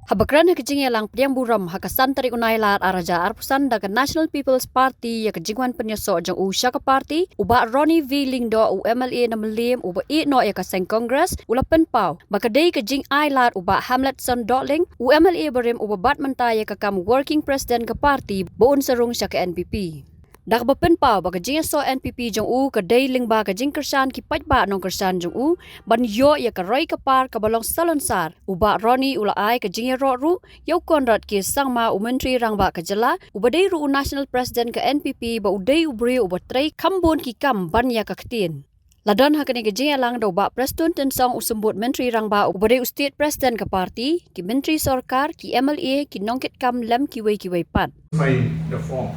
Habakran hakijing yalang priang buram hakasan tarik unai lat araja arpusan daga National People's Party yakajingwan penyeso jang usha ka party uba Ronnie V Lingdo u MLA na melim uba I no yakaseng Congress ulapen pau makadei kajing ai lat uba Hamletson Dotling u MLA berim uba bat mentaya Kham working president ka party boon sarung sya ka NPP. Dakbapen pau bakajing so NPP jong u kadai lingba kajing kersan ki pajba nong kersan jong u ban yo ya karoi kapar kabalong salonsar uba Ronnie ula ai kajing ro ru yau konrad ki sangma u menteri rangba kajala ubadai ru national president ka NPP ba udai ubri uba Trei Kham ki Kham ban ya kaktin. Ladon hakani kajing alang do ba preston tensong usembut menteri rangba ubadai state president ka party ki menteri sarkar ki MLA ki nongket Kham lem ki wei pat. Find the form.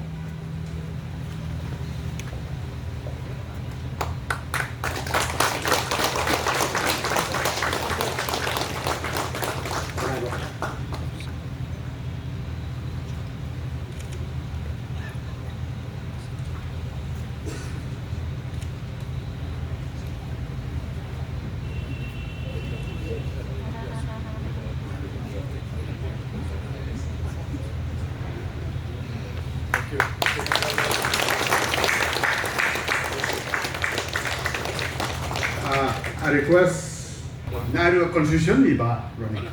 I request National Constitution ni ba, Ronnie?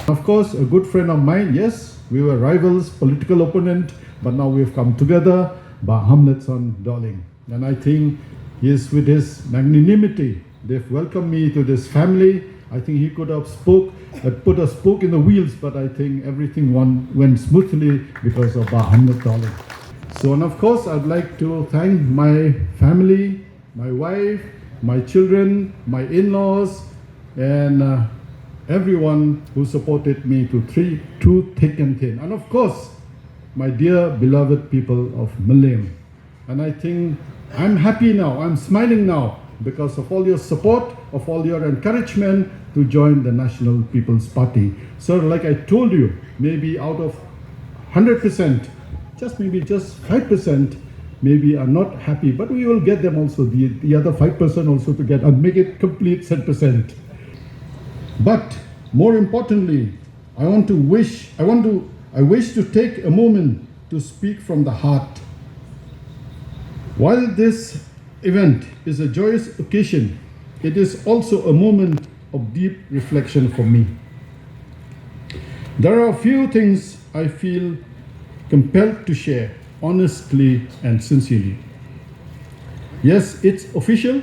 Of course, a good friend of mine, yes, we were rivals, political opponent, but now we've come together by Hamletson Darling. And I think yes, with his magnanimity, they've welcomed me to this family. I think he could have put a spoke in the wheels, but I think everything went smoothly because of Hamlet Darling. So, and of course, I'd like to thank my family, my wife, my children, my in-laws, and everyone who supported me through thick and thin. And of course, my dear beloved people of Malayam. And I think I'm happy now, I'm smiling now because of all your support, of all your encouragement to join the National People's Party. So like I told you, maybe out of 100%, maybe just 5%, maybe are not happy, but we will get them also, the other 5% also to get and make it complete 10%. But more importantly, I wish to take a moment to speak from the heart. While this event is a joyous occasion, it is also a moment of deep reflection for me. There are a few things I feel compelled to share honestly and sincerely. Yes, it's official.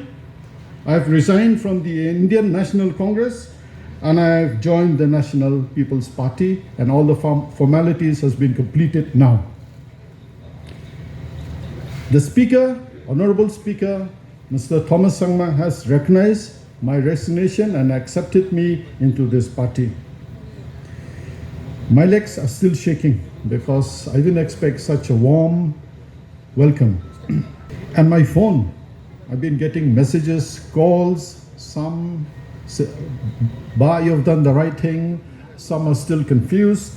I've resigned from the Indian National Congress and I've joined the National People's Party, and all the formalities has been completed now. The Speaker, Honorable Speaker, Mr. Thomas Sangma has recognized my resignation and accepted me into this party. My legs are still shaking because I didn't expect such a warm welcome. And my phone, I've been getting messages, calls, some say, "Ba, you've done the right thing." Some are still confused.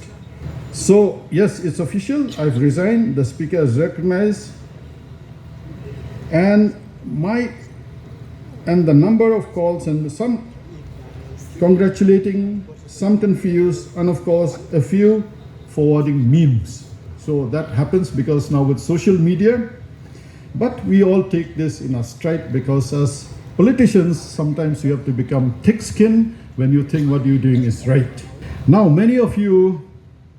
So yes, it's official. I've resigned. The Speaker has recognized, and the number of calls, and some congratulating, some confused, and of course a few forwarding memes. So that happens because now with social media. But we all take this in our stride because as politicians, sometimes you have to become thick-skinned when you think what you're doing is right. Now, many of you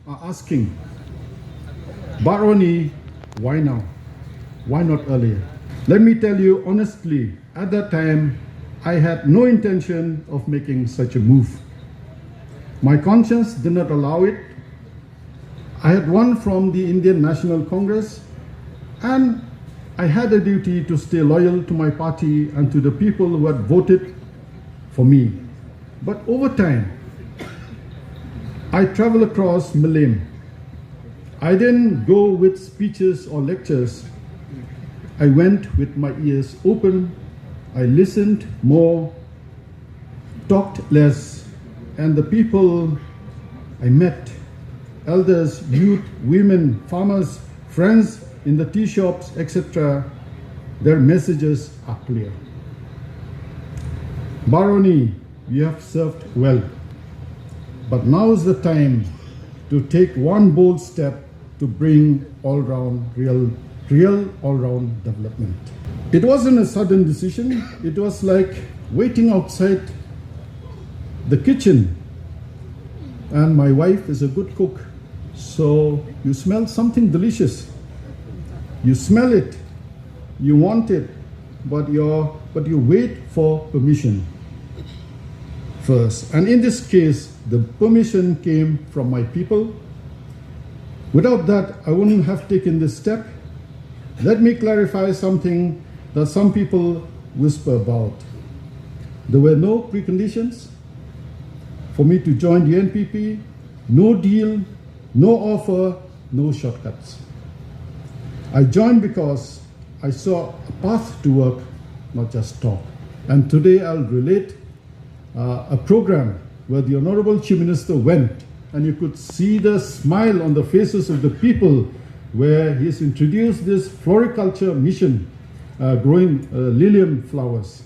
are asking, "But Ronnie, why now? Why not earlier?" Let me tell you honestly, at that time, I had no intention of making such a move. My conscience did not allow it. I had won from the Indian National Congress, and I had a duty to stay loyal to my party and to the people who had voted for me. But over time, I traveled across Malayam. I didn't go with speeches or lectures. I went with my ears open, I listened more, talked less, and the people I met, elders, youth, women, farmers, friends in the tea shops, etc., their messages are clear. Ronnie, you have served well, but now is the time to take one bold step to bring all-round, real all-round development. It wasn't a sudden decision. It was like waiting outside the kitchen. And my wife is a good cook, so you smell something delicious. You smell it, you want it, but you wait for permission first. And in this case, the permission came from my people. Without that, I wouldn't have taken this step. Let me clarify something that some people whisper about. There were no preconditions for me to join the NPP, no deal, no offer, no shortcuts. I joined because I saw a path to work, not just talk. And today I'll relate a program where the Honorable Chief Minister went, and you could see the smile on the faces of the people where he's introduced this floriculture mission, growing lilium flowers.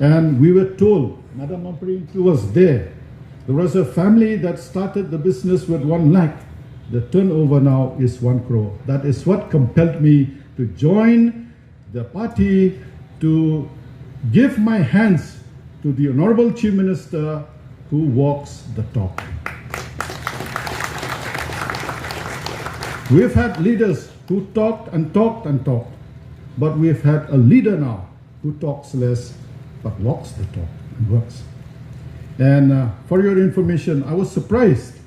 And we were told, Madam Ampri was there. There was a family that started the business with 1 lakh. The turnover now is 1 crore. That is what compelled me to join the party, to give my hands to the Honorable Chief Minister who walks the talk. We've had leaders who talked and talked and talked, but we've had a leader now who talks less but walks the talk and works. And for your information, I was surprised.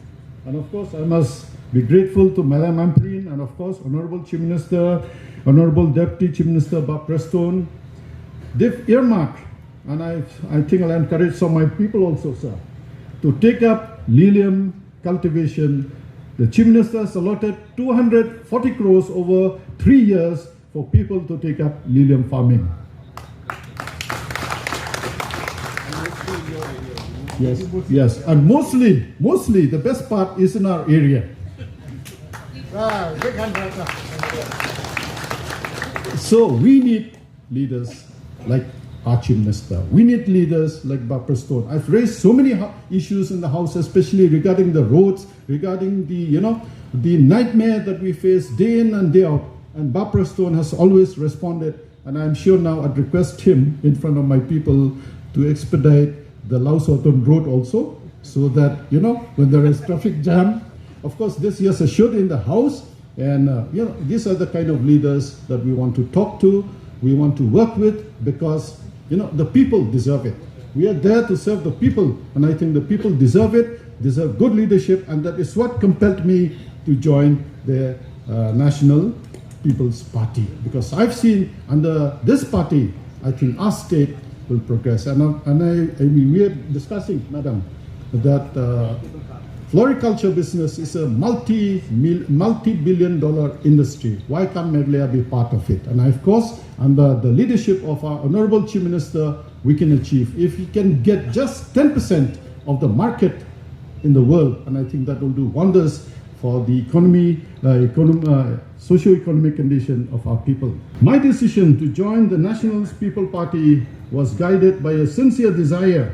And of course, I must be grateful to Madam Amprin and of course, Honorable Chief Minister, Honorable Deputy Chief Minister Bob Preston. They've earmarked, and I think I'll encourage some of my people also, sir, to take up lilium cultivation. The Chief Minister has allotted 240 crores over 3 years for people to take up lilium farming. Yes, yes, and mostly the best part is in our area. So we need leaders like our Chief Minister. We need leaders like Barbara Stone. I've raised so many issues in the House, especially regarding the roads, regarding the nightmare that we face day in and day out. And Barbara Stone has always responded. And I'm sure now I'd request him in front of my people to expedite the Lau Soton Road also, so that, when there is traffic jam, of course, this is assured in the House. And, these are the kind of leaders that we want to talk to, we want to work with, because, the people deserve it. We are there to serve the people, and I think the people deserve it, deserve good leadership, and that is what compelled me to join the National People's Party. Because I've seen under this party, I think our state will progress. And I mean, we are discussing, Madam, that floriculture business is a multi-billion-dollar industry. Why can't Meghalaya be part of it? And of course, under the leadership of our Honorable Chief Minister, we can achieve. If we can get just 10% of the market in the world, and I think that will do wonders for the socio-economic condition of our people. My decision to join the National People's Party was guided by a sincere desire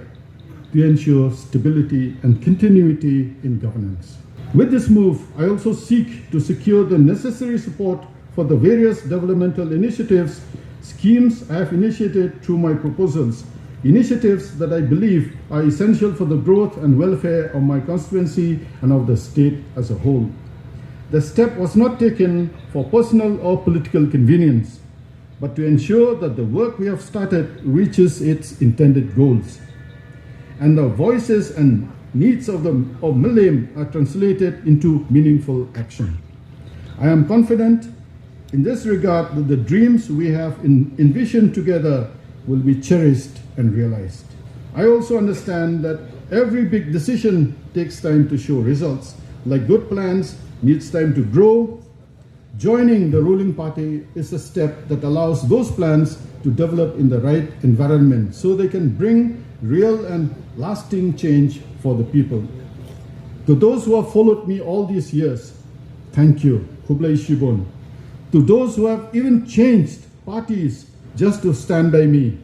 to ensure stability and continuity in governance. With this move, I also seek to secure the necessary support for the various developmental initiatives, schemes I have initiated through my proposals, initiatives that I believe are essential for the growth and welfare of my constituency and of the state as a whole. The step was not taken for personal or political convenience, but to ensure that the work we have started reaches its intended goals, and the voices and needs of Millennium are translated into meaningful action. I am confident in this regard that the dreams we have envisioned together will be cherished and realized. I also understand that every big decision takes time to show results. Like good plans, needs time to grow, Joining the ruling party is a step that allows those plans to develop in the right environment so they can bring real and lasting change for the people. To those who have followed me all these years, thank you, Khublei Shibon. To those who have even changed parties just to stand by me,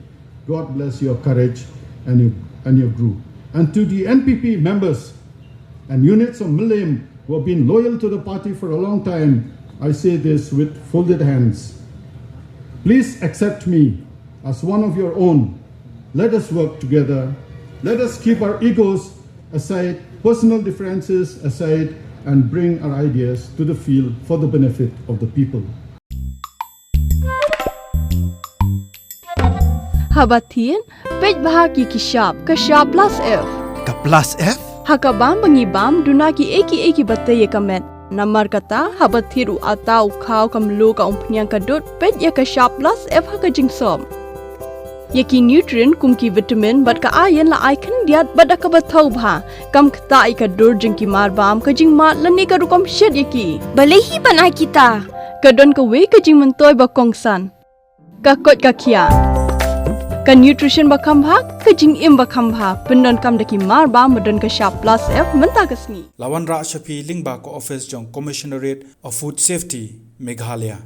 God bless your courage and your group. And to the NPP members and units of Millennium who have been loyal to the party for a long time, I say this with folded hands. Please accept me as one of your own. Let us work together. Let us keep our egos aside, personal differences aside, and bring our ideas to the field for the benefit of the people. Habatin, pej bahagi kishap, kashap plus F. Ka plus F? Hakabam bangibam dunaki eki bataya kamet. Namar kata habathiru atau khau kamlu ka umpnyang kadut pej ya kashap plus F hakajing som. Yaki nutrient kumki vitamin bat ka ayan la icon diat bada ka bathau bha kam khta ka dur jingki marbam ka jing mat lani ka rukom shed yaki balehi banai kita kadon ka we ka jing mentoy ba kongsan ka kot ka khia ka nutrition ba kham bha ka jing im ba kham bha pendon kam daki marbam madon ka sharp plus F menta kasni Lawan Ra Shafi Lingba ko office jong Commissionerate of Food Safety Meghalaya.